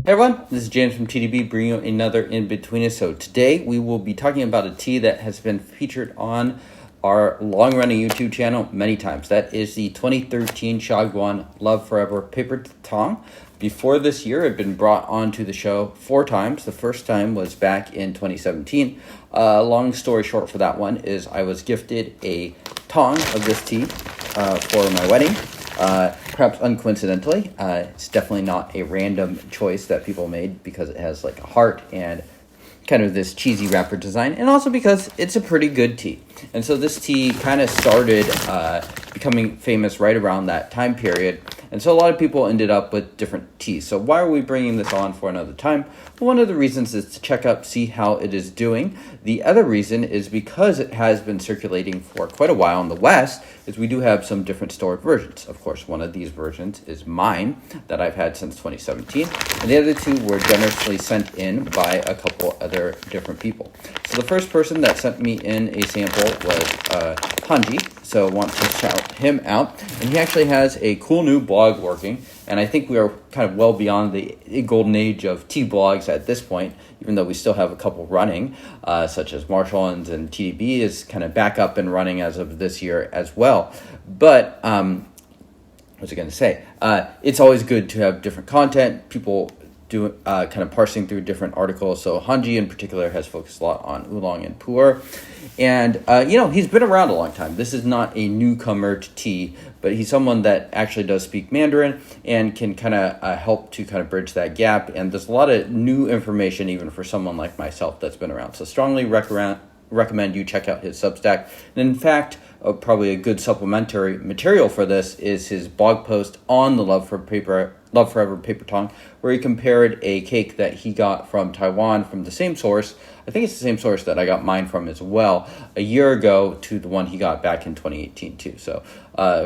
Hey everyone, this is James from TDB bringing you another Inbetweenisode. Today we will be talking about a tea that has been featured on our long-running YouTube channel many times. That is the 2013 Xiaguan Love Forever Paper Tong. Before this year, it had been brought onto the show 4 times. The first time was back in 2017. Long story short for that one is I was gifted a Tong of this tea for my wedding. Perhaps uncoincidentally, it's definitely not a random choice that people made because it has like a heart and kind of this cheesy wrapper design, and also because it's a pretty good tea. And so this tea kind of started becoming famous right around that time period. And so a lot of people ended up with different teas. So why are we bringing this on for another time? Well, one of the reasons is to check up, see how it is doing. The other reason is because it has been circulating for quite a while in the West, is we do have some different stored versions. Of course, one of these versions is mine that I've had since 2017. And the other 2 were generously sent in by a couple other different people. So the first person that sent me in a sample was Hanji. So I want to shout him out. And he actually has a cool new blog working. And I think we are kind of well beyond the golden age of tea blogs at this point, even though we still have a couple running, such as Marshall's and TDB is kind of back up and running as of this year as well. But what was I going to say? It's always good to have different content, people do kind of parsing through different articles. So Hanji in particular has focused a lot on oolong and pu'erh. And, he's been around a long time. This is not a newcomer to tea, but he's someone that actually does speak Mandarin and can kind of help to kind of bridge that gap. And there's a lot of new information, even for someone like myself that's been around. So strongly recommend you check out his Substack. And in fact, probably a good supplementary material for this is his blog post on the Love Forever Paper Tong, where he compared a cake that he got from Taiwan from the same source. I think it's the same source that I got mine from as well a year ago to the one he got back in 2018 too. So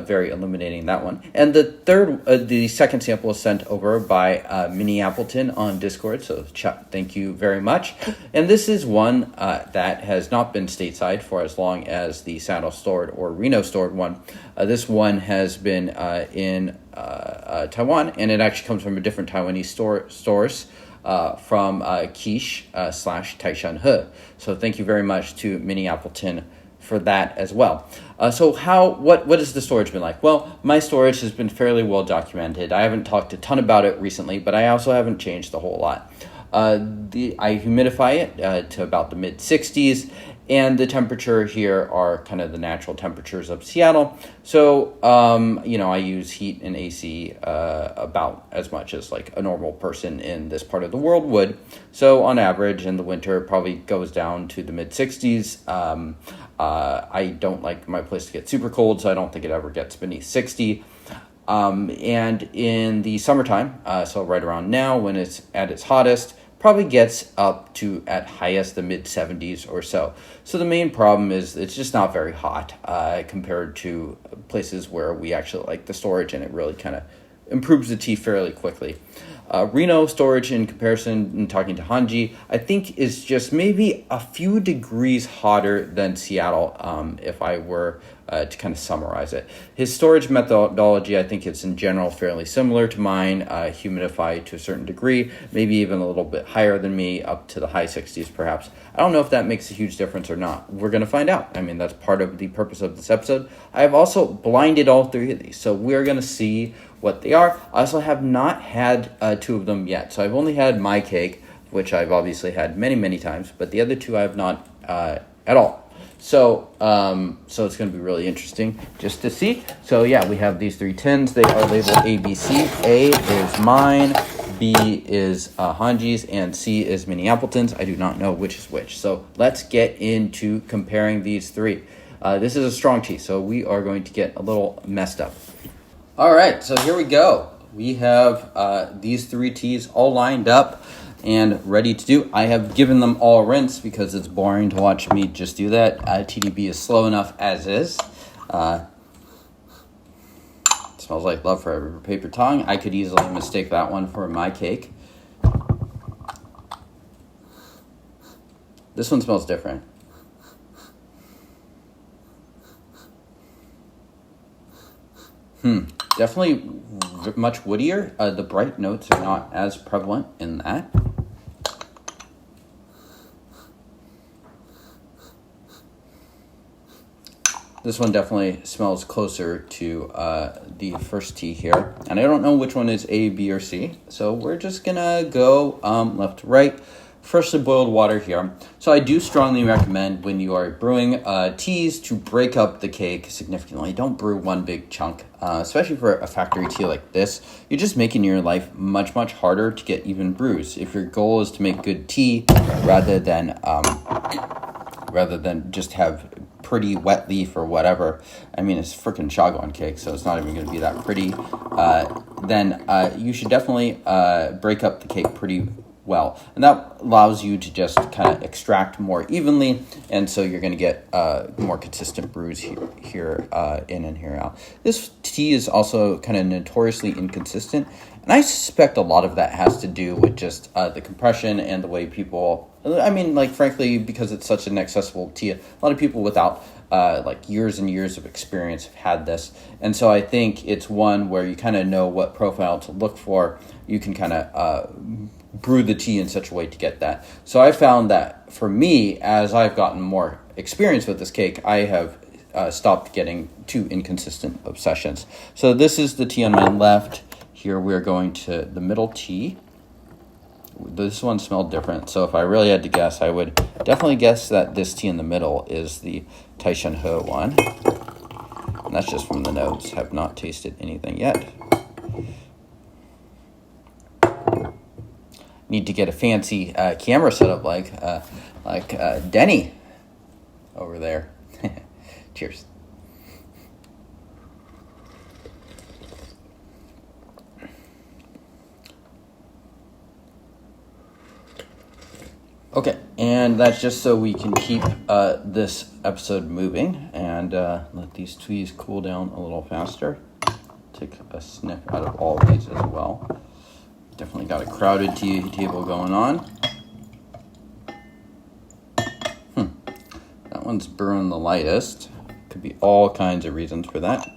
very illuminating that one. And the second sample was sent over by minneappleton on Discord. So thank you very much. And this is one that has not been stateside for as long as the Saddle stored or Reno stored one. This one has been in Taiwan, and it actually comes from a different Taiwanese source. From Quiche / Taishan He. So thank you very much to minneappleton for that as well. So what has the storage been like? Well, my storage has been fairly well documented. I haven't talked a ton about it recently, but I also haven't changed a whole lot. I humidify it to about the mid-60s, and the temperature here are kind of the natural temperatures of Seattle. So, I use heat and AC about as much as like a normal person in this part of the world would. So on average in the winter, it probably goes down to the mid-60s. I don't like my place to get super cold, so I don't think it ever gets beneath 60. And in the summertime, so right around now when it's at its hottest, probably gets up to at highest the mid-70s or so. So the main problem is it's just not very hot compared to places where we actually like the storage, and it really kind of improves the tea fairly quickly. Reno storage in comparison, in talking to Hanji, I think is just maybe a few degrees hotter than Seattle if I were to kind of summarize it. His storage methodology, I think it's in general fairly similar to mine, humidified to a certain degree, maybe even a little bit higher than me, up to the high 60s perhaps. I don't know if that makes a huge difference or not. We're going to find out. I mean, that's part of the purpose of this episode. I have also blinded all 3 of these, so we're going to see what they are. I also have not had 2 of them yet, so I've only had my cake, which I've obviously had many, many times, but the other 2 I have not at all. So it's going to be really interesting just to see. So yeah, we have these 3 tins. They are labeled ABC. A is mine, B is Hanji's, and C is minneappleton's. I do not know which is which. So let's get into comparing these 3. This is a strong tea, so we are going to get a little messed up. All right, so here we go. We have these 3 teas all lined up and ready to do. I have given them all a rinse because it's boring to watch me just do that. TDB is slow enough as is. Smells like Love Forever Paper Tong. I could easily mistake that one for my cake. This one smells different. Definitely much woodier. The bright notes are not as prevalent in that. This one definitely smells closer to the first tea here. And I don't know which one is A, B, or C. So we're just going to go left to right. Freshly boiled water here. So I do strongly recommend when you are brewing teas to break up the cake significantly. Don't brew one big chunk, especially for a factory tea like this. You're just making your life much, much harder to get even brews. If your goal is to make good tea rather than just have pretty wet leaf or whatever, I mean, it's freaking Xiaguan cake, so it's not even going to be that pretty, then you should definitely break up the cake pretty well. And that allows you to just kind of extract more evenly, and so you're going to get more consistent brews here in and here out. This tea is also kind of notoriously inconsistent, and I suspect a lot of that has to do with just the compression and the way people, I mean, like, frankly, because it's such an accessible tea, a lot of people without like years and years of experience have had this. And so I think it's one where you kind of know what profile to look for. You can kind of brew the tea in such a way to get that. So I found that for me, as I've gotten more experience with this cake, I have stopped getting too inconsistent obsessions. So this is the tea on my left. Here we're going to the middle tea. This one smelled different, so if I really had to guess, I would definitely guess that this tea in the middle is the Xiaguan one. And that's just from the notes. Have not tasted anything yet. Need to get a fancy camera set up like Denny over there. Cheers. Okay, and that's just so we can keep this episode moving and let these teas cool down a little faster. Take a sniff out of all of these as well. Definitely got a crowded tea table going on. That one's brewing the lightest. Could be all kinds of reasons for that.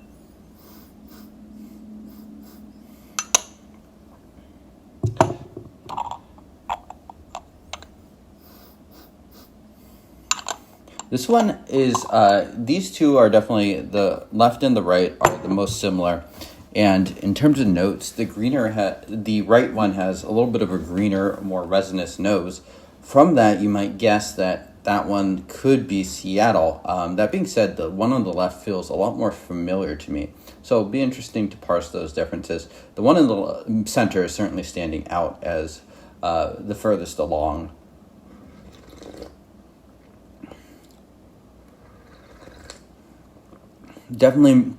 This one is, these two are definitely, the left and the right are the most similar. And in terms of notes, the right one has a little bit of a greener, more resinous nose. From that, you might guess that one could be Seattle. That being said, the one on the left feels a lot more familiar to me. So it'll be interesting to parse those differences. The one in the center is certainly standing out as the furthest along. Definitely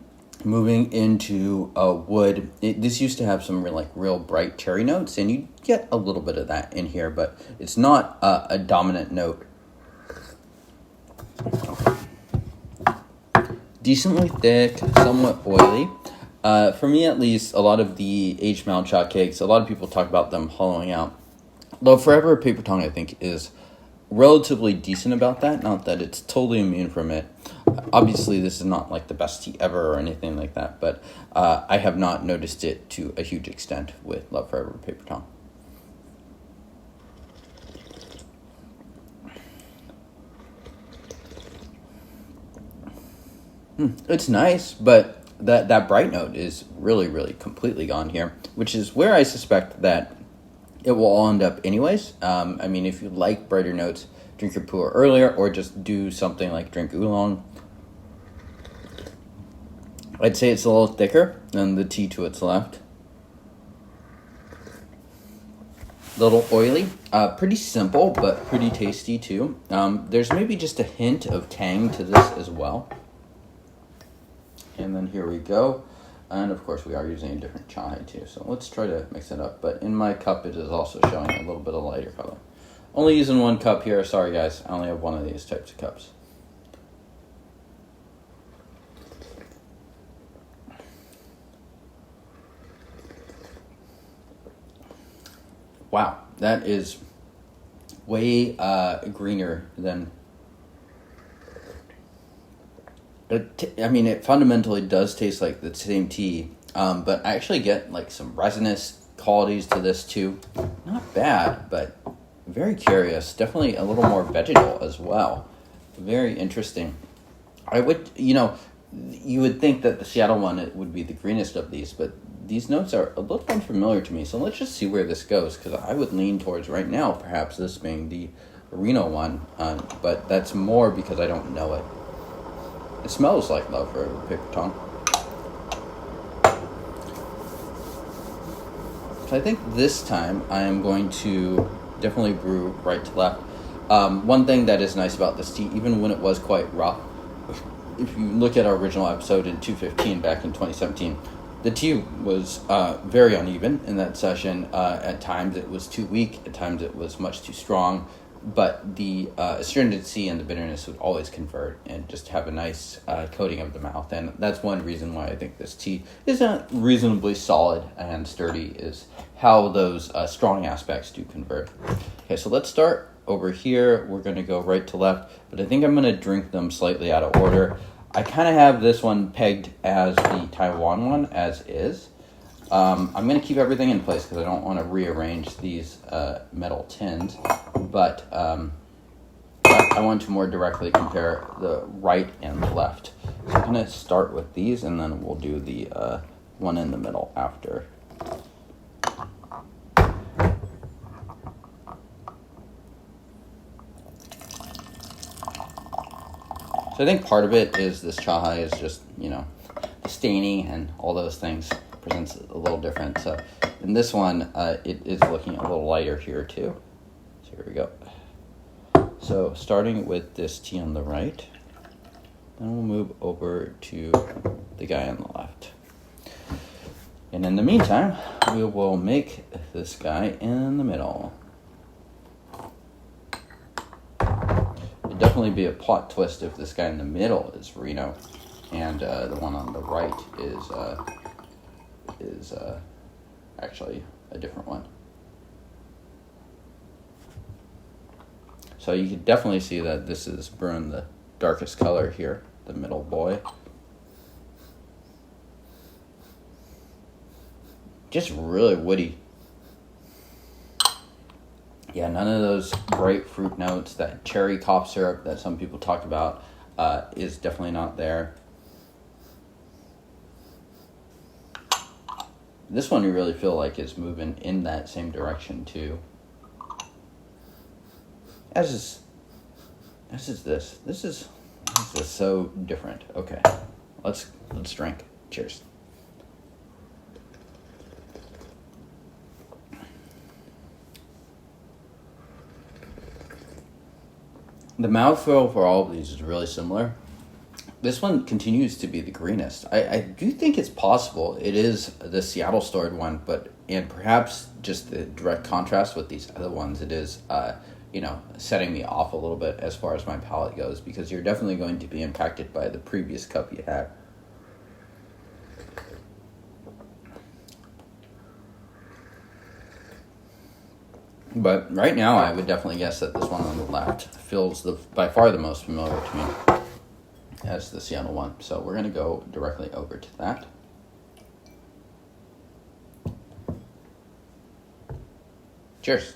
moving into wood. This used to have some real bright cherry notes, and you get a little bit of that in here, but it's not a dominant note. Decently thick, somewhat oily. For me, at least, a lot of the aged Malcha cakes, a lot of people talk about them hollowing out. Though Forever Paper Tong, I think, is relatively decent about that. Not that it's totally immune from it. Obviously, this is not like the best tea ever or anything like that, but I have not noticed it to a huge extent with Love Forever Paper Tong. It's nice, but that bright note is really, really completely gone here, which is where I suspect that it will all end up anyways. I mean, if you like brighter notes, drink your pu'erh earlier, or just do something like drink oolong. I'd say it's a little thicker than the tea to its left. A little oily, pretty simple, but pretty tasty too. There's maybe just a hint of tang to this as well. And then here we go. And of course we are using a different chai too, so let's try to mix it up. But in my cup it is also showing a little bit of lighter color. Only using one cup here, sorry guys, I only have one of these types of cups. Wow, that is way greener than... it fundamentally does taste like the same tea, But I actually get like some resinous qualities to this too. Not bad, but very curious. Definitely a little more vegetal as well. Very interesting. I would, you would think that the Seattle one it would be the greenest of these, but these notes are a little unfamiliar to me. So let's just see where this goes, because I would lean towards right now perhaps this being the Reno one, but that's more because I don't know it. It smells like love for a paper tongue. So I think this time I am going to definitely brew right to left. One thing that is nice about this tea, even when it was quite rough, if you look at our original episode in 215 back in 2017, the tea was very uneven in that session. At times it was too weak, at times it was much too strong, but the astringency and the bitterness would always convert and just have a nice coating of the mouth. And that's one reason why I think this tea is reasonably solid and sturdy, is how those strong aspects do convert. Okay, so let's start over here. We're going to go right to left, but I think I'm going to drink them slightly out of order. I kind of have this one pegged as the Taiwan one as is. I'm going to keep everything in place because I don't want to rearrange these metal tins, but I want to more directly compare the right and the left. So I'm going to start with these, and then we'll do the one in the middle after. So I think part of it is this chahai is just, the staining and all those things presents a little different. So in this one, it is looking a little lighter here too. So here we go. So starting with this tea on the right, then we'll move over to the guy on the left. And in the meantime, we will make this guy in the middle. Definitely be a plot twist if this guy in the middle is Reno and the one on the right is actually a different one. So you can definitely see that this is brewing the darkest color here, the middle boy. Just really woody. Yeah, none of those grapefruit notes, that cherry cough syrup that some people talk about is definitely not there. This one you really feel like is moving in that same direction too. As is this. This is so different. Okay, let's drink. Cheers. The mouthfeel for all of these is really similar. This one continues to be the greenest. I do think it's possible it is the Seattle stored one, and perhaps just the direct contrast with these other ones, it is, setting me off a little bit as far as my palate goes, because you're definitely going to be impacted by the previous cup you had. But right now, I would definitely guess that this one on the left feels by far the most familiar to me as the Seattle one. So we're going to go directly over to that. Cheers.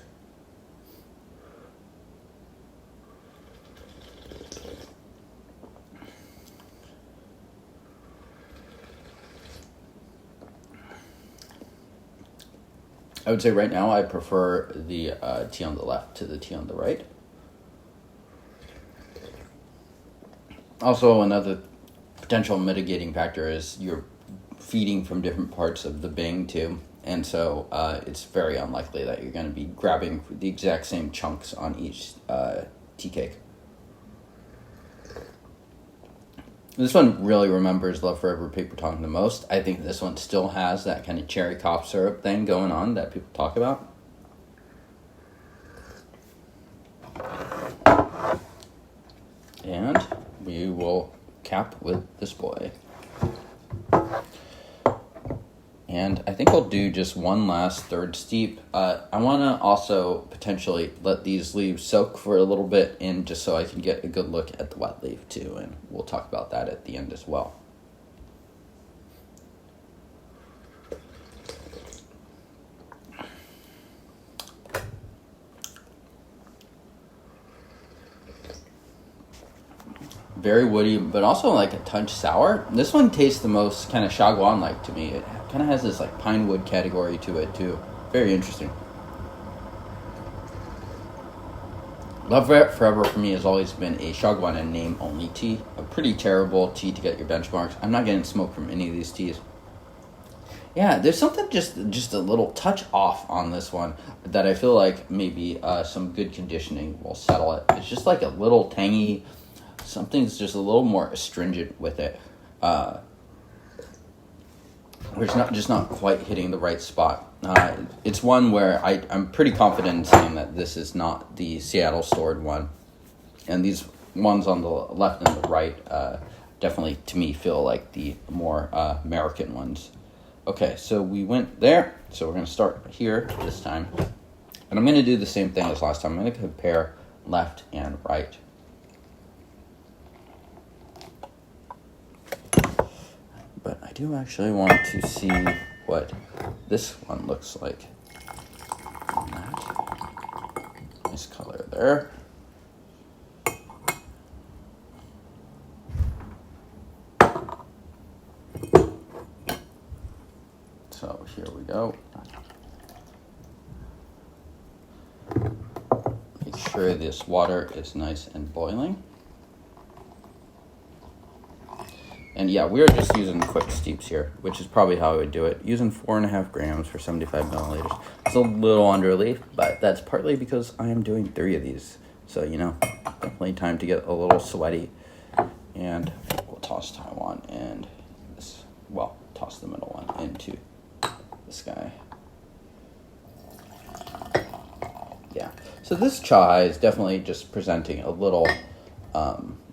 I would say right now I prefer the tea on the left to the tea on the right. Also, another potential mitigating factor is you're feeding from different parts of the Bing too, and so it's very unlikely that you're going to be grabbing the exact same chunks on each tea cake. This one really remembers Love Forever Paper Tong the most. I think this one still has that kind of cherry cough syrup thing going on that people talk about. And we will cap with this boy. And I think I'll do just one last third steep. I want to also potentially let these leaves soak for a little bit, and just so I can get a good look at the wet leaf too, and we'll talk about that at the end as well. very woody, but also like a touch sour. This one tastes the most kind of Xiaguan-like to me. It kind of has this like pine wood category to it too. Very interesting. Love Forever for me has always been a Xiaguan and name only tea. A pretty terrible tea to get your benchmarks. I'm not getting smoke from any of these teas. Yeah, there's something just a little touch off on this one that I feel like maybe some good conditioning will settle it. It's just like a little tangy. Something's just a little more astringent with it. It's not quite hitting the right spot. It's one where I'm pretty confident in saying that this is not the Seattle stored one. And these ones on the left and the right definitely, to me, feel like the more American ones. Okay, so we went there. So we're going to start here this time. And I'm going to do the same thing as last time. I'm going to compare left and right. But I do actually want to see what this one looks like. Nice color there. So here we go. Make sure this water is nice and boiling. And yeah, we're just using quick steeps here, which is probably how I would do it. Using 4.5 grams for 75 milliliters. It's a little underleaf, but that's partly because I am doing 3 of these. So, definitely time to get a little sweaty. And we'll toss Taiwan and this, toss the middle one into this guy. Yeah, so this chai is definitely just presenting a little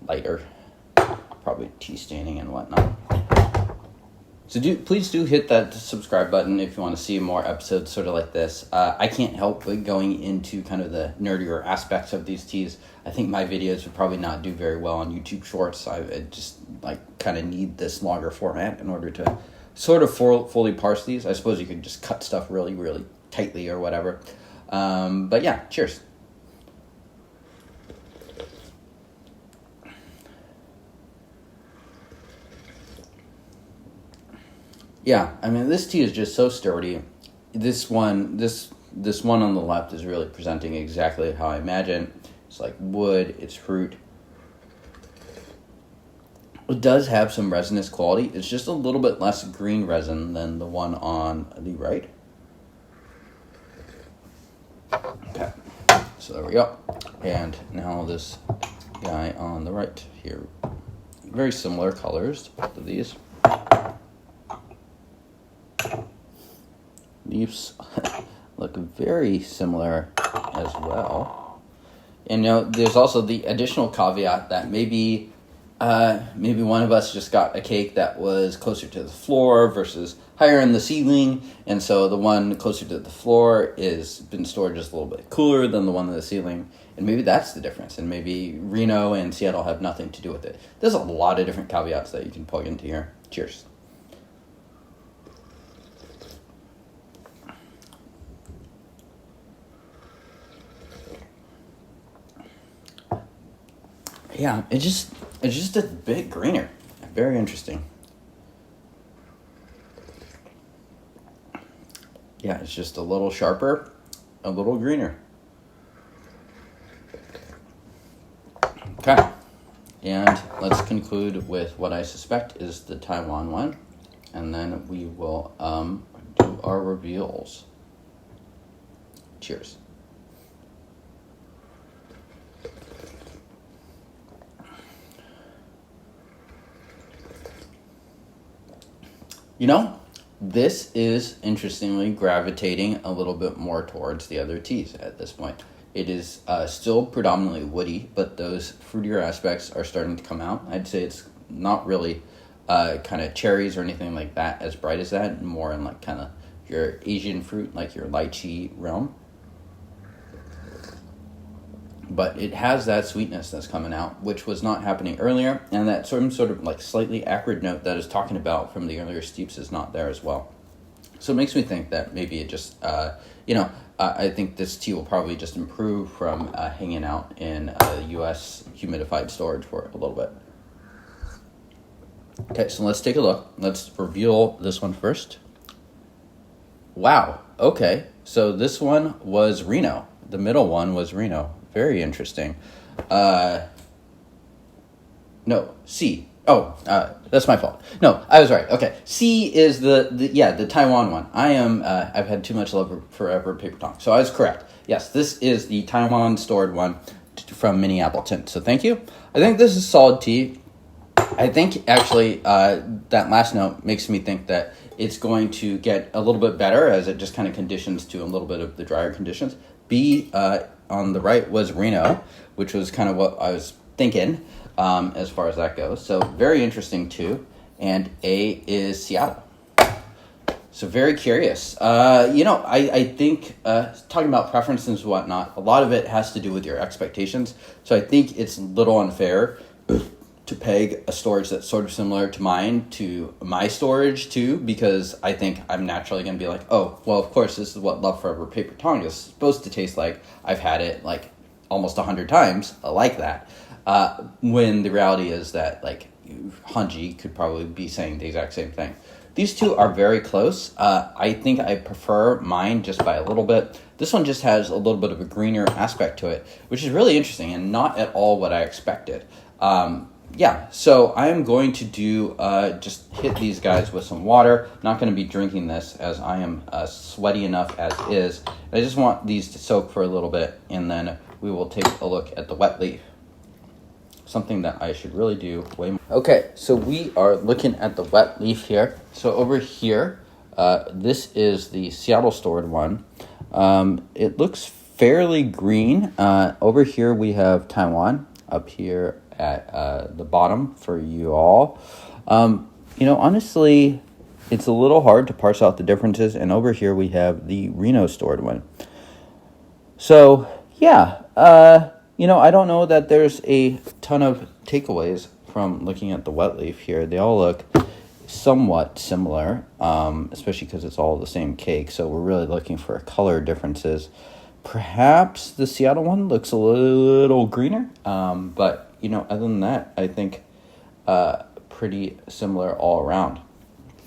lighter. Probably tea staining and whatnot. So please do hit that subscribe button if you want to see more episodes sort of like this. I can't help but going into kind of the nerdier aspects of these teas. I think my videos would probably not do very well on YouTube Shorts. I just kind of need this longer format in order to sort of fully parse these. I suppose you could just cut stuff really, really tightly or whatever. But yeah, cheers. Yeah, I mean, this tea is just so sturdy. This one on the left is really presenting exactly how I imagine. It's like wood, it's fruit. It does have some resinous quality. It's just a little bit less green resin than the one on the right. Okay, so there we go. And now this guy on the right here. Very similar colors to both of these. Leaves look very similar as well. And there's also the additional caveat that maybe one of us just got a cake that was closer to the floor versus higher in the ceiling, and so the one closer to the floor is been stored just a little bit cooler than the one in the ceiling, and maybe that's the difference, and maybe Reno and Seattle have nothing to do with it. There's a lot of different caveats that you can plug into here. Cheers. Yeah, it's just a bit greener. Very interesting. Yeah, it's just a little sharper, a little greener. Okay, and let's conclude with what I suspect is the Taiwan one, and then we will do our reveals. Cheers. This is interestingly gravitating a little bit more towards the other teas at this point. It is still predominantly woody, but those fruitier aspects are starting to come out. I'd say it's not really kind of cherries or anything like that as bright as that, more in like kind of your Asian fruit, like your lychee realm. But it has that sweetness that's coming out, which was not happening earlier, and that sort of like slightly acrid note that I was talking about from the earlier steeps is not there as well. So it makes me think that maybe it just, I think this tea will probably just improve from hanging out in U.S. humidified storage for a little bit. Okay, so let's take a look. Let's reveal this one first. Wow. Okay, so this one was Reno. The middle one was Reno. Very interesting. No, C. Oh, that's my fault. No, I was right. Okay, C is the Taiwan one. I've had too much love forever paper Tong. So I was correct. Yes, this is the Taiwan stored one from Minneappleton. So thank you. I think this is solid tea. I think actually that last note makes me think that it's going to get a little bit better as it just kind of conditions to a little bit of the drier conditions. B on the right was Reno, which was kind of what I was thinking as far as that goes. So very interesting too. And A is Seattle. So very curious. I think talking about preferences and whatnot, a lot of it has to do with your expectations. So I think it's a little unfair to peg a storage that's sort of similar to mine to my storage too, because I think I'm naturally going to be like, oh, well, of course, this is what Love Forever Paper Tong is supposed to taste like. I've had it like almost 100 times like that. When the reality is that like Hanji could probably be saying the exact same thing. These two are very close. I think I prefer mine just by a little bit. This one just has a little bit of a greener aspect to it, which is really interesting and not at all what I expected. So I am going to do just hit these guys with some water. Not going to be drinking this as I am sweaty enough as is. I just want these to soak for a little bit, and then we will take a look at the wet leaf. Something that I should really do way more. Okay, so we are looking at the wet leaf here. So over here, this is the Seattle stored one. It looks fairly green. Over here we have Taiwan. Up here at the bottom for you all. Honestly, it's a little hard to parse out the differences. And over here we have the Reno stored one. So, yeah, I don't know that there's a ton of takeaways from looking at the wet leaf here. They all look somewhat similar, especially because it's all the same cake. So we're really looking for color differences. Perhaps the Seattle one looks a little greener, but other than that, I think pretty similar all around.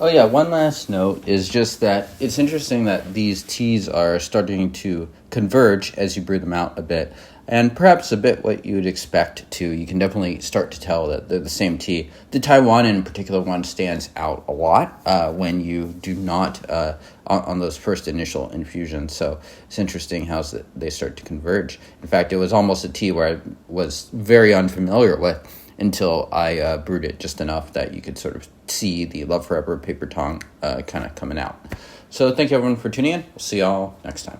Oh yeah, one last note is just that it's interesting that these teas are starting to converge as you brew them out a bit, and perhaps a bit what you would expect to. You can definitely start to tell that they're the same tea. The Taiwan in particular one stands out a lot when you do not on those first initial infusions. So it's interesting how they start to converge. In fact, it was almost a tea where I was very unfamiliar with until I brewed it just enough that you could sort of see the Love Forever Paper Tong kind of coming out. So thank you everyone for tuning in. We'll see y'all next time.